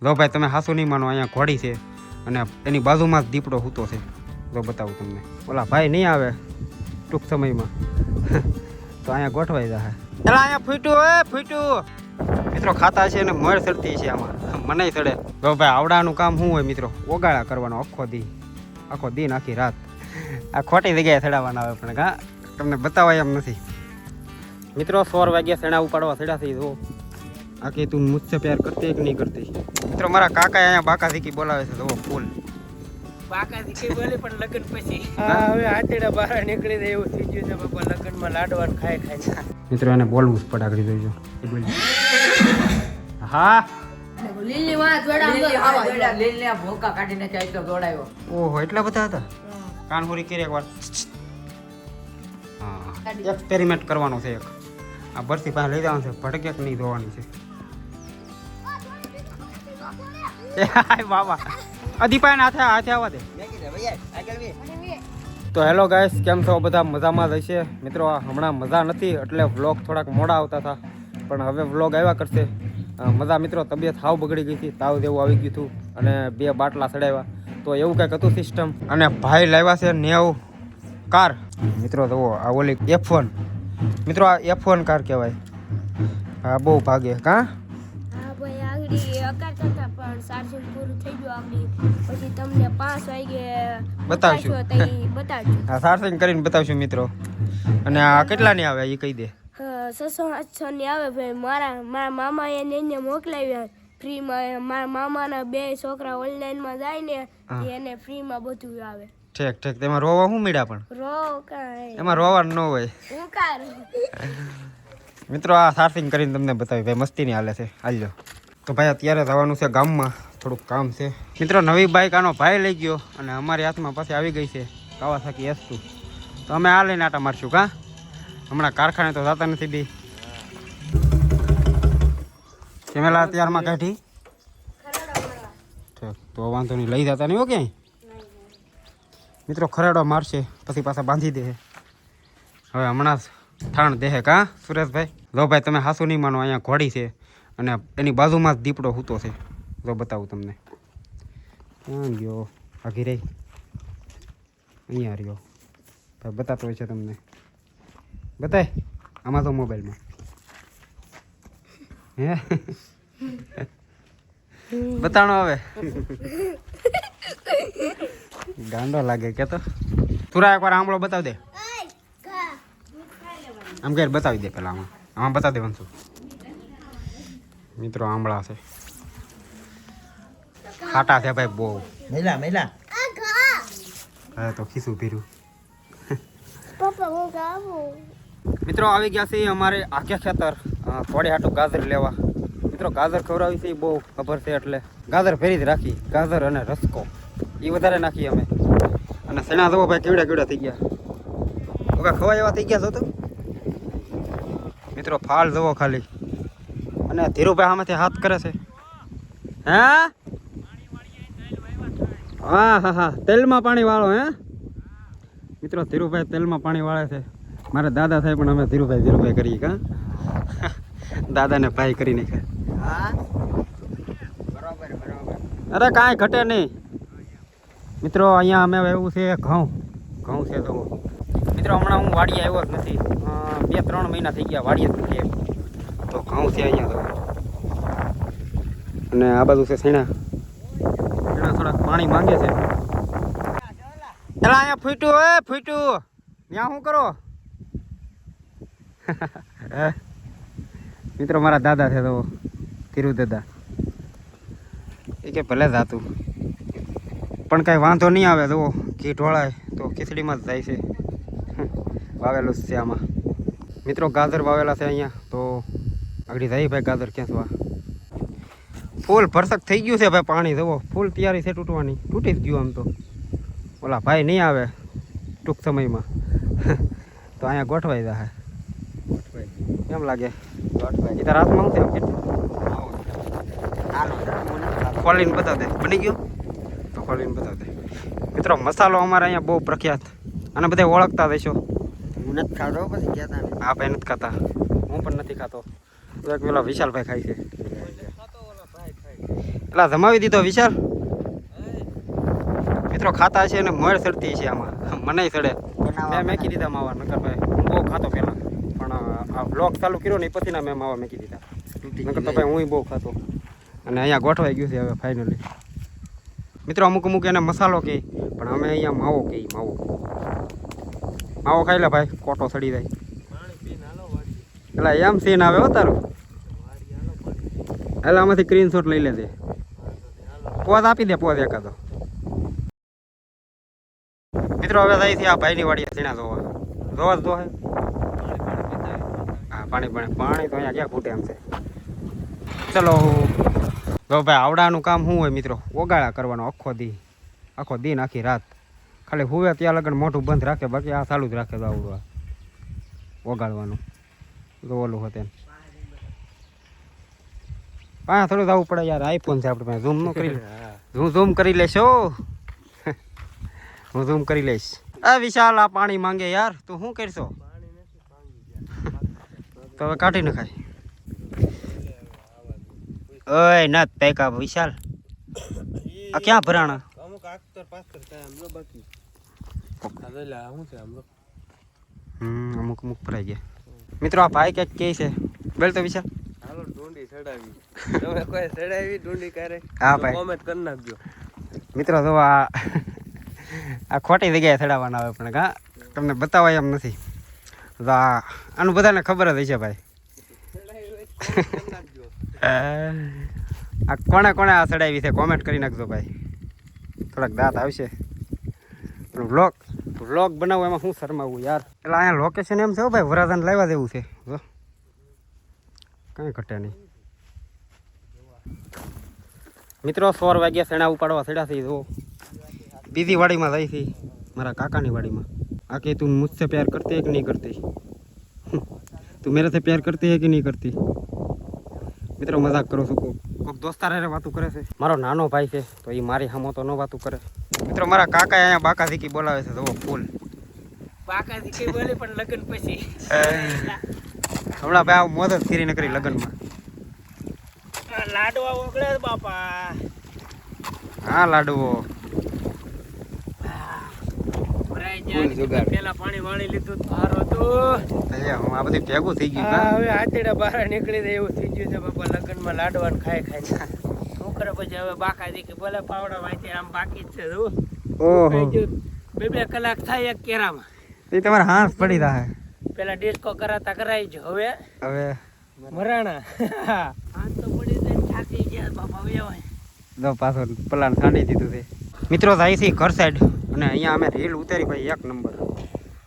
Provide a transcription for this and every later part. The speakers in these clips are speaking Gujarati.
જો ભાઈ તમે હાસુ નહીં માનો, અહીંયા ઘોડી છે અને એની બાજુમાં જ દીપડો સૂતો છે. જો બતાવું તમને. ઓલા ભાઈ નહીં આવે ટૂંક સમયમાં તો અહીંયા ગોઠવાઈ જાય. એટલે અહીંયા ફૂટ્યું મિત્રો ખાતા છે અને મળ સડતી છે આમાં, મને સડે. જો ભાઈ આવડાનું કામ શું હોય મિત્રો? ઓગાળા કરવાનો આખો દી આખી રાત. આ ખોટી જગ્યાએ સડાવવાના આવે પણ હા તમને બતાવાય એમ નથી મિત્રો. 4 વાગ્યા સણા ઉપાડવા સડ્યા થઈ. જો આખી તું મુझसे પ્યાર કરતી કે નહીં કરતી? મિત્રો મારા કાકા અહીંયા બાકા શીખી બોલાવે છે. જો ફૂલ બાકા શીખી બોલે પણ લગ્ન પછી હવે હાથેડા બહાર નીકળી જાય એવું થઈ ગયું છે બાપા. લગ્નમાં લાડવાનું ખાય મિત્રો એને બોલવું જ પડાકડી દેજો. હા લીલી ભોકા કાઢીને ચાઈતો દોડાયો. ઓહો એટલા બધા હતા. કાનપુરી કરી એકવાર. હા એક્સપેરિમેન્ટ કરવાનો છે એક. આ બરસી પાસે લઈ જવાનું છે. ભટકે કે નહીં ધોવાની છે. બાબા અદીપાય હાથે આવવા દે. તો હેલો ગાઈસ, કેમ છો બધા? મજામાં જ હશે મિત્રો. હમણાં મજા નથી એટલે વ્લોગ થોડાક મોડા આવતા હતા, પણ હવે વ્લોગ આવ્યા કરશે. મજા મિત્રો, તબિયત હાવ બગડી ગઈ હતી, તાવ જેવું આવી ગયું હતું અને 2 બાટલા સડાવ્યા. તો એવું કંઈક હતું સિસ્ટમ. અને ભાઈ લાવ્યા છે 90 કાર. મિત્રો જુઓ આ ઓલી F1 મિત્રો, આ F1 કાર કહેવાય. હા બહુ ભાગે કા. હા ભાઈ આગળી અકાર કરતા પણ ચાર્જિંગ પૂરું થઈ ગયું આગળી. પછી તમને 5 વાગે બતાવશું. બતાવશું. હા ચાર્જિંગ કરીને બતાવશું મિત્રો. અને આ કેટલાની આવે એ કહી દે. 600-800 ની આવે ભાઈ. મારા મામા એને મોકલાવ્યા ફ્રીમાં. મારા મામાના 2 છોકરા ઓનલાઈનમાં જાય ને એને ફ્રીમાં બધું આવે. ઠીક. તેમાં રોવા શું મળ્યા? પણ રો કાંઈ એમાં રોવાનું ન હોય હું કાર મિત્રો. આ ચાર્જિંગ કરીને તમને બતાવી ભાઈ, મસ્તી ની હાલે છે. હાલજો. તો ભાઈ અત્યારે જવાનું છે ગામમાં, થોડુંક કામ છે મિત્રો. નવી બાઇક આનો ભાઈ લઈ ગયો અને અમારી હાથમાં પાછી આવી ગઈ છે કાવાસાકી S2. તો અમે આ લઈને આટા મારશું કા. હમણાં કારખાને તો જતા નથી બી. કેમેલા અત્યારમાં કાઢી. ઠીક, તો વાંધો નહીં, લઈ જતા નહીં હો ક્યાંય મિત્રો. ખરેડો મારશે પછી પાછા બાંધી દે. હવે હમણાં જ ઠાણ દે કા સુરેશભાઈ? જો ભાઈ તમે હાસુ નહીં માનો, અહીંયા ઘોડી છે અને એની બાજુમાં જ દીપડો સૂતો છે. જો બતાવું તમને. ક્યાં ગયો? ભાગી રહી. અહીંયા રહ્યો ભાઈ, બતાતો હોય છે તમને. બતાય આમાં તો મોબાઈલમાં હે બતાણો હવે. ગાંડો લાગે કે તો. તુરા એકવાર આંબળો બતાવી દે. આમ ઘેર બતાવી દે પેલા. આમાં બતાવી દેવાનું છું મિત્રો. આંબળા છે, ખાટા છે ભાઈ બહુ. મેલા હા તો ખીસું પીરું. પપ્પા હું ગાવું. મિત્રો આવી ગયા છે અમારે આખે ખેતર થોડી હાટું ગાજર લેવા. મિત્રો ગાજર ખવડાવી છે એ બહુ ખબર છે એટલે ગાજર ફેરી જ રાખી. ગાજર અને રસકો એ વધારે નાખી અમે. અને સણા જવો ભાઈ કેવડા થઈ ગયા. ઓકા ખવાય એવા થઈ ગયા છો તો મિત્રો. ફાલ જવો ખાલી. અને ધીરુભાઈ આમાંથી હાથ કરે છે. હા તેલમાં પાણી વાળો હે મિત્રો. ધીરુભાઈ તેલમાં પાણી વાળે છે. મારે દાદા થાય પણ અમે ધીરુભાઈ કરીએ કા. દાદાને ભાઈ કરી નાખ્યા. અરે કાંઈ ઘટે નહીં મિત્રો. અહીંયા અમે એવું છે ઘઉં છે તો મિત્રો. હમણાં હું વાડીએ આવ્યો જ નથી. 2-3 મહિના થઈ ગયા વાડીએ જ નથી. તો ઘઉં છે અહીંયા તો. અને આ બાજુ છે સણા થોડાક પાણી માંગે છે. એલા અહીંયા ફૂટ્યું ત્યાં શું કરો? મિત્રો મારા દાદા છે તો ધીરુ દાદા. એ કે ભલે જાતું પણ કાંઈ વાંધો નહીં આવે. તો ઘી ઢોળાય તો ખીચડીમાં જ જાય છે. વાવેલું જ છે આમાં મિત્રો. ગાજર વાવેલા છે અહીંયા. તો આગળ જાય ભાઈ ગાજર ખેંચવા. ફૂલ ભરસક થઈ ગયું છે ભાઈ પાણી. જુઓ ફૂલ તૈયારી છે તૂટવાની. તૂટી જ ગયું આમ તો. ઓલા ભાઈ નહીં આવે ટૂંક સમયમાં તો અહીંયા ગોઠવાઈ જાય. કેમ લાગે? ગોઠવાઈ તારા હાથમાં શું છે? ખોલીને બતાવ દે. બની ગયું તો ખોલીને બતાવ દે મિત્રો. મસાલો અમારે અહીંયા બહુ પ્રખ્યાત. અને બધા ઓળખતા દેશો. હું નથી ખાતો પછી કહેતા. હા ભાઈ નથી ખાતા, હું પણ નથી ખાતો. એક પેલા વિશાલભાઈ ખાય છે. એટલા જમાવી દીધો વિશાલ મિત્રો ખાતા છે ને મળ સડતી છે આમાં મને સડે મેં મેકી દીધા માવા નકર ભાઈ હું બહુ ખાતો પહેલાં પણ આ બ્લોગ ચાલુ કર્યો ને પછી ના મેં માવા મેકી દીધા નકર તો ભાઈ હું બહુ ખાતો અને અહીંયા ગોઠવાઈ ગયું છે હવે ફાઇનલી મિત્રો અમુક અમુક એને મસાલો કહે પણ અમે અહીંયા માવો કહીએ માવો ખાઈ લે ભાઈ કોટો સડી જાય એટલે એમ સીન આવે હો તારું એટલે આમાંથી સ્ક્રીનશોટ લઈ લેજે પોઝ આપી દે પોઝ એકાદો મિત્રો હવે થાય છે આ ભાઈની વાડીએ સીણા જોવા જ દો હે હા પાણી તો અહીંયા ક્યાં ખૂટે એમ છે ચલો તો ભાઈ આવડાનું કામ શું હોય મિત્રો ઓગાળા કરવાનો આખો દી આખી રાત ખાલી હુવે ત્યાં લગન મોઢું બંધ રાખે બાકી આ ચાલુ જ રાખે તો આવડું ઓગાળવાનું તો ઓલું હોતે હા થોડું જવું પડે યાર આઈફોન છે આપણે ઝૂમ ન કરી હું ઝૂમ કરી લેશો હું ઝૂમ કરી લઈશ આ વિશાલ આ પાણી માંગે યાર તું શું કરશો તો હવે કાઢી નખાય ઓય ના પેકા વિશાલ આ ક્યાં ભરાણા અમુક આખતર પાસ્તર થાય આમ બાકી હું છે અમુક ભરાઈ ગયા મિત્રો આ ભાઈ ક્યાંક કે છે બોલ તો વિશાલ હાલો ડુંડી ચડાવી તમે કોઈ ચડાવી ડુંડી કરે હા ભાઈ કોમેન્ટ કરી નાખજો મિત્રો જો આ ખોટી જગ્યાએ ચડાવવાના આવે પણ હા તમને બતાવાય એમ નથી તો આનું બધાને ખબર જ હશે ભાઈ આ કોણે આ ચડાવી છે કોમેન્ટ કરી નાખજો ભાઈ થોડાક દાંત આવશે વ્લોગ બનાવવું એમાં શું શરમાવું યાર એટલે અહીંયા લોકેશન એમ છે હો ભાઈ વરાજાને લાવવા દેવું છે જો કંઈ ઘટે નહીં મિત્રો 4 વાગ્યા સેણા ઉપાડવા સેડા થઈ જો બીજી વાડીમાં જાય છે મારા કાકાની વાડીમાં આ કે તું મુझसे प्यार करती है कि नहीं करती તું मेरे से प्यार करती है कि नहीं करती મિત્રો મજાક કરો છું કોઈક દોસ્તાર હારે વાતું કરે છે મારો નાનો ભાઈ છે તો એ મારી સામો તો ન વાતું કરે મિત્રો મારા કાકા અહીંયા બાકા ઝીકી બોલાવે છે જુઓ ફૂલ બાકા દીકરી બોલે પણ લગ્ન પછી હમણાં ભાઈ આવું મોજ જ ફેરી નકરી લગ્નમાં લાડવા ઓગળે બાપા હા લાડવો પેલા પાણી વાળી લીધું સારો તો આ બધી ભેગું થઈ ગયું હવે આતેડા બહાર નીકળી જાય એવું થઈ ગયું છે બાપા લગ્નમાં લાડવાનું ખાઈ છોકરા પછી હવે બાકા દીકરી બોલે પાવડા વાંચે આમ બાકી જ છે ઓહો 2 કલાક થાય એક કેરામાં એ તમારા હાથ પડી રહ્યા પેલા ડિસ્કો કરાઈ જ હવે મરાણા હાથ તો પડી જાય થાકી ગયા બાપા હવે દો પાછો પલાન છાંડી દીધું છે મિત્રો જાય છે ઘર સાઈડ અને અહીંયા અમે રીલ ઉતારી ભાઈ 1 નંબર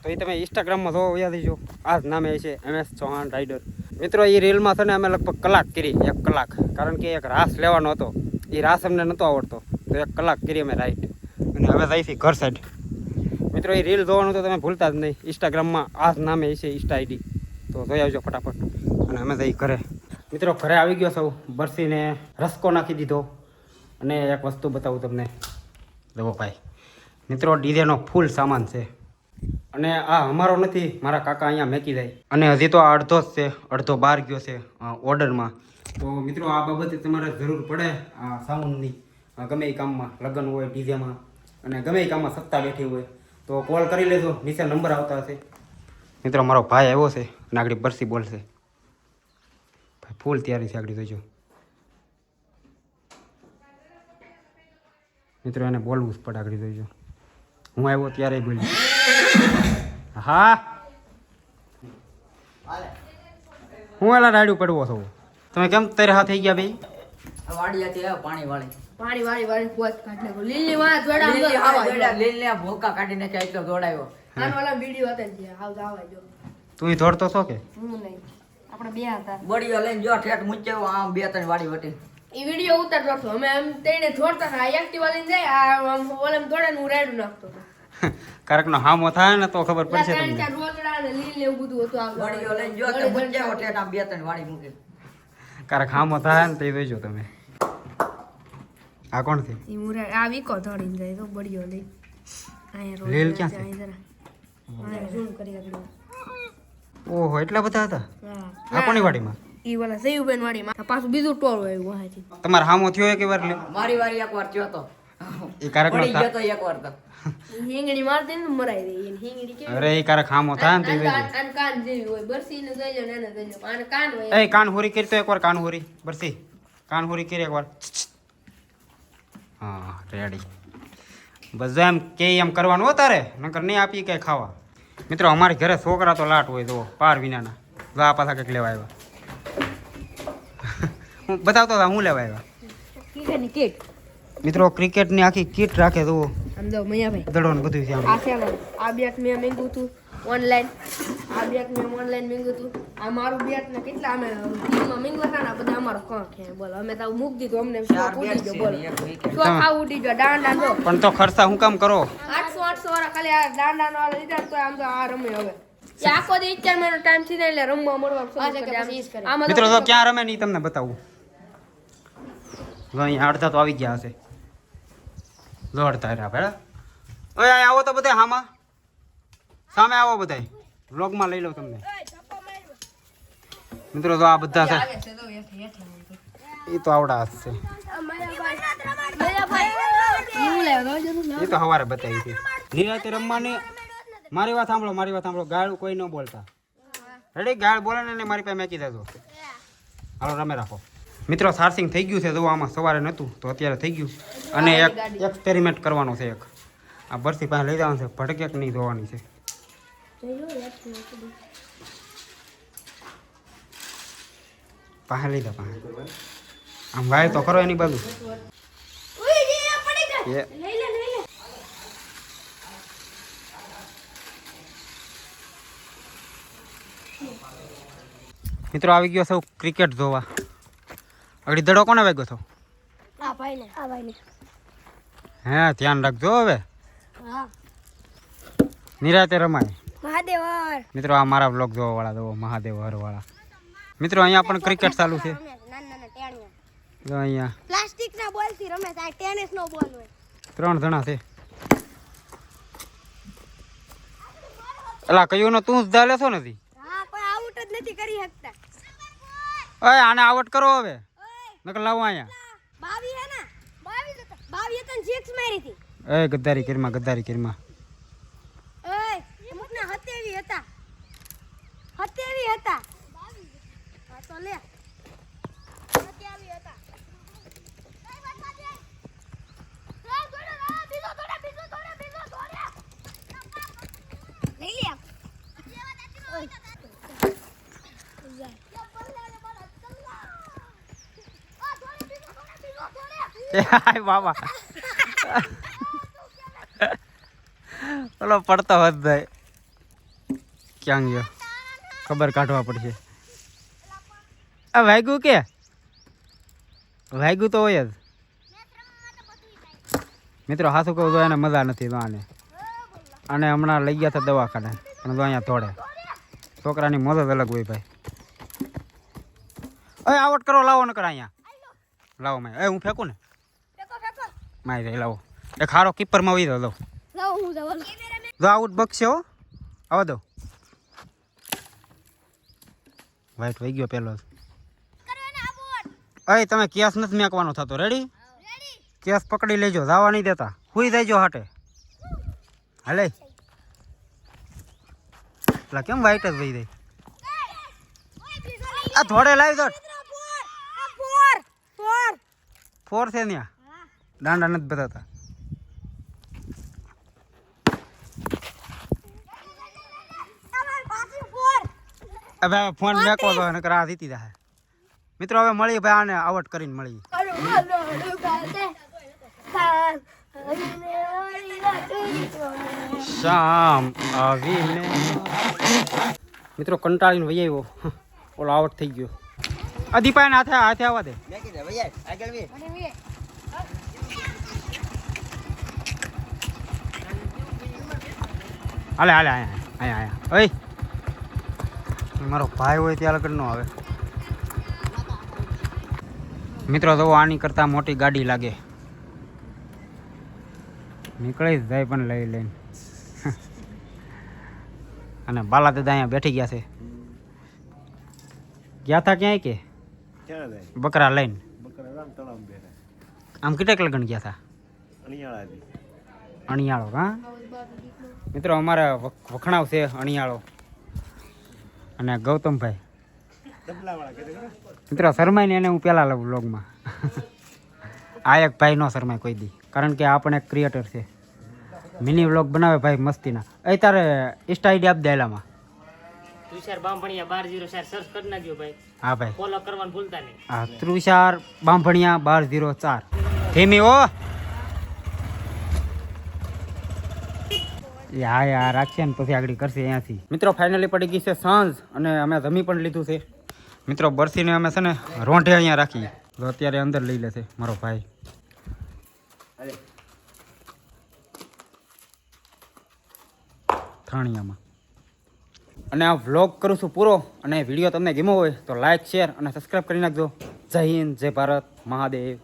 તો એ તમે ઇન્સ્ટાગ્રામમાં જોવો યાદ જો આ જ નામે છે MS ચૌહાણ રાઇડર મિત્રો એ રીલમાં છે ને અમે લગભગ કલાક કરી 1 કલાક કારણ કે એક રાસ લેવાનો હતો એ રાસ અમને નહોતો આવડતો તો 1 કલાક કરી અમે રાઈડ અને હવે જાય છે ઘર સાઈડ મિત્રો એ રીલ જોવાનું તો તમે ભૂલતા જ નહીં ઇન્સ્ટાગ્રામમાં આ જ નામે છે ઇન્સ્ટા ID તો જોઈ આવજો ફટાફટ અને અમે જઈ ઘરે મિત્રો ઘરે આવી ગયો સૌ બરસીને રસકો નાખી દીધો અને એક વસ્તુ બતાવું તમને દવો ભાઈ મિત્રો ડીજેનો ફૂલ સામાન છે અને આ અમારો નથી મારા કાકા અહીંયા મેકી જાય અને હજી તો આ અડધો જ છે અડધો બહાર ગયો છે ઓર્ડરમાં તો મિત્રો આ બાબતે તમારે જરૂર પડે આ સાઉન્ડની ગમે એ કામમાં લગ્ન હોય ડીજેમાં અને ગમે એ કામમાં સત્તા બેઠી હોય તો કોલ કરી લેજો નીચે નંબર આવતા હશે મિત્રો મારો ભાઈ આવ્યો છે અને આગળ બરસી બોલશે ભાઈ ફૂલ તૈયારી છે આગળ જોજો મિત્રો એને બોલવું જ પડે આગળ જોઈજો હું આવ્યો ત્યારે બોલી હા હું એલા રાડ્યું પડવો છો તમે કેમ તૈયાર થઈ ગયા ભાઈ વાડિયાથી આવ્યો પાણી વાળી પાણી પોત કાઢ નાખો લીલી માં જોડા લીલી ભૂકા કાઢી નાખ્યા એટલો દોડાયો આનો વાળા વિડિયો હતા જે આવ આવા જો તું દોડતો છો કે હું નહીં આપણે બે હતા બળીઓ લઈને જો ઠેઠ મૂચ્યો આમ 2-3 વાડી વટી ઈ વિડિયો ઉતારતો હતો અમે એમ તેણે દોડતા હતા એક્ટિવા લઈને જાય આ આમ ઓલમ દોડે હું રાઈડ નાખતો હતો કારકનો હામો થાય ને તો ખબર પડશે ત્રણ તમને ચાર રોકડા ને લીલ ને એવું બધું હતું આ બળીઓ લઈને જો તો મૂચ્યો ઠેઠ આમ 2-3 વાડી મૂકી કારક હામો થાય ને તે જોઈજો તમે આ કોણ છે ઈ મુરા આ વીકો દોડીને જાય તો બળિયો લઈ આયા રોડ લીલ ક્યાં છે? જરા ઝૂમ કરી આગળ ઓહો એટલા બધા હતા હા આ કોની વાડીમાં ઈ વાળા સયુબેન વાડીમાં પાછું બીજું ટોળું આવ્યું વાંચી. તમારે હામો થયો એક વાર લે મારી વારી એકવાર થયો તો એ કારક પડી નો ગયો તો એકવાર તો હિંગડી મારતી ને મરાઈ દે એને હિંગડી કેવી અરે એ કારક હામો થાય ને તે જોજે. આન કાન જેવી હોય બરસી ને જોઈજો ને એને જોઈજો આને કાન હોય એ કાનહોરી કરી તો એકવાર કાનહોરી બરસી કાનહોરી કરી એકવાર હા રેડી બસ જો એમ કે એમ કરવાનું હો તારે નકર નહીં આપી કઈ ખાવા. મિત્રો અમારે ઘરે છોકરા તો લાટ હોય જો પાર વિનાના જો આ પાછા કંઈક લેવા આવ્યા હું બતાવતો હતા હું લેવા આવ્યા ક્રિકેટની કીટ મિત્રો ક્રિકેટની આખી કીટ રાખે તો સમજો મૈયાભાઈ દડો ને બધું છે આમ. આ છે આ બેટ મેં માંગ્યું હતું ઓનલાઈન આ બેટ મેં ઓનલાઈન માંગ્યું હતું આ મારું બેટ ને કેટલા અમે ટીમમાં માંગ્યા હતા ને આ બધા અમારો કોણ છે બોલો અમે તો મૂકી દીધું અમને ચાર શોખ બેટ ઉડી છે ગયો ને બોલો એક wicket. શોખ આ ઉડી ગયો દાંડા જો પણ તો ખર્ચા હું કામ કરો 800 વાળા ખાલી આ દાંડા નો લીધા તો આમ તો આ રમે હવે એ આખો દી 4 મહિનો ટાઈમ થી એટલે રમવા મળવાનું શરૂ કરી દે. આમાં મિત્રો તો ક્યાં રમે નહીં તમને બતાવું જો અહીંયા અડધા તો આવી ગયા હશે જો અડધા રહ્યા ભેળા ઓય અહીંયા આવો તો બધા હામાં સામે આવો બધા વ્લોગમાં લઈ લો તમને મિત્રો તો આ બધા છે એ તો આવડા હાથ છે એ તો સવારે બતાવી છે નિરાતે રમવાની મારી વાત સાંભળો ગાળ કોઈ ન બોલતા રેડી ગાળ બોલે ને મારી પાસે મેકી દેજો હાલો રમે રાખો મિત્રો ચાર્જિંગ થઈ ગયું છે જો આમાં સવારે નહોતું તો અત્યારે થઈ ગયું અને એક એક્સપેરિમેન્ટ કરવાનો છે એક આ બરસી પાસે લઈ જવાનું છે ભટકેક નહીં જોવાની છે પાસે લઈ જા પાસે આમ ગાય તો ખરો એની બાજુ એ મિત્રો આવી ગયો સૌ ક્રિકેટ જોવા આગળ દડો કોને વાગ્યો હતો આ ભાઈને હે ધ્યાન રાખજો હવે હા નિરાતે રમાય મહાદેવ હર મિત્રો આ મારા બ્લોગ જોવા વાળા જો મહાદેવ હર વાળા મિત્રો અહીંયા પણ ક્રિકેટ ચાલુ છે નાના ટેણિયા જો અહીંયા પ્લાસ્ટિક ના બોલ થી રમે છે ટેનિસ નો બોલ હોય 3 જણા છે એલા કયું નો તું જ દા લેશો નથી હા પણ આઉટ જ નથી કરી શકતા ઓય આને આવટ કરો હવે નકર લાવો અહીંયા 22 હે ને 22 તન સિક્સ મારી હતી એ ગદ્દારી કરીમાં ઓય એમના 27 હતા 27 હતા હા તો લે 27 હતા લઈ લે હાય બાબા ઓલો પડતો હોત ભાઈ ક્યાં ગયો ખબર કાઢવા પડશે આ વાગ્યું કે વાગ્યું તો હોય જ મિત્રો હાથું કહું તો એને મજા નથી તો આને હમણાં લઈ ગયા હતા દવાખાને પણ તો અહીંયા થોડે છોકરાની મોજ જ અલગ હોય ભાઈ અરે આવટ કરો લાવો નકર અહીંયા લાવો મેં હું ફેંકું ને મારી જાય લાવો એક હારો કીપરમાં વહી દો જો આઉટ બક્ષે હો આવો દો વાઈટ વહી ગયો પેલો અય તમે કેસ નથી મેકવાનો થતો રેડી કેસ પકડી લેજો જવા નહીં દેતા હુઈ દેજો હાટે હાલે પેલા કેમ વાઈટ જ વહી જાય આ થોડે લાવી દો ફોર છે ત્યાં દાંડા નથી બતાતા હવે ફોન મેકો તો નકર આ જીતી જાય મિત્રો હવે મળી ભાઈ આને આવટ કરીને મળી શામ આવીને મિત્રો કંટાળીને વહી આવ્યો ઓલો આવટ થઈ ગયો આ દીપાને હાથે આવવા દે હાલે અહીંયા ઓય મારો ભાઈ હોય ત્યાં લગન નો આવે મિત્રો તો આની કરતા મોટી ગાડી લાગે નીકળી જ જાય પણ લઈ લઈને અને બાલા દાદા અહીંયા બેઠી ગયા છે ગયા હતા ક્યાંય કે ક્યાં જાય બકરા લઈને બકરા રામ તળાવ બેઠા આમ કેટલાક લગ્ન ગયા હતા અણિયાળાથી અણિયાળો હા મિત્રો અમારે વખણાવ છે અણિયાળો અને ગૌતમભાઈ તબલાવાળા કહેતા મિત્રો શરમાઈને એને હું પહેલાં લઉં વ્લોગમાં આ એક ભાઈ નો શરમાય કોઈ દી કારણ કે આ પણ એક ક્રિએટર છે મિની વ્લોગ બનાવે ભાઈ મસ્તીના એ તારે ઇન્સ્ટા આઈડી આપ દેલામાં તુષાર બામભણિયા 1204 સર્ચ કરી નાખ્યો ભાઈ હા ભાઈ ફોલો કરવાનું ભૂલતા નહીં હા ત્રુષાર બાંભણિયા 1204 ધીમી ઓ હા યાર રાખશે ને પછી આગળ કરશે અહીંયાથી મિત્રો ફાઇનલી પડી ગઈ છે સાંજ અને અમે જમી પણ લીધું છે મિત્રો બરસીને અમે છે ને રોંઢે અહીંયા રાખી તો અત્યારે અંદર લઈ લેશે મારો ભાઈ થાણિયામાં અને આ વ્લોગ કરું છું પૂરો અને વિડીયો તમને ગમ્યો હોય તો લાઈક શેર અને સબસ્ક્રાઈબ કરી નાખજો જય હિન્દ જય ભારત મહાદેવ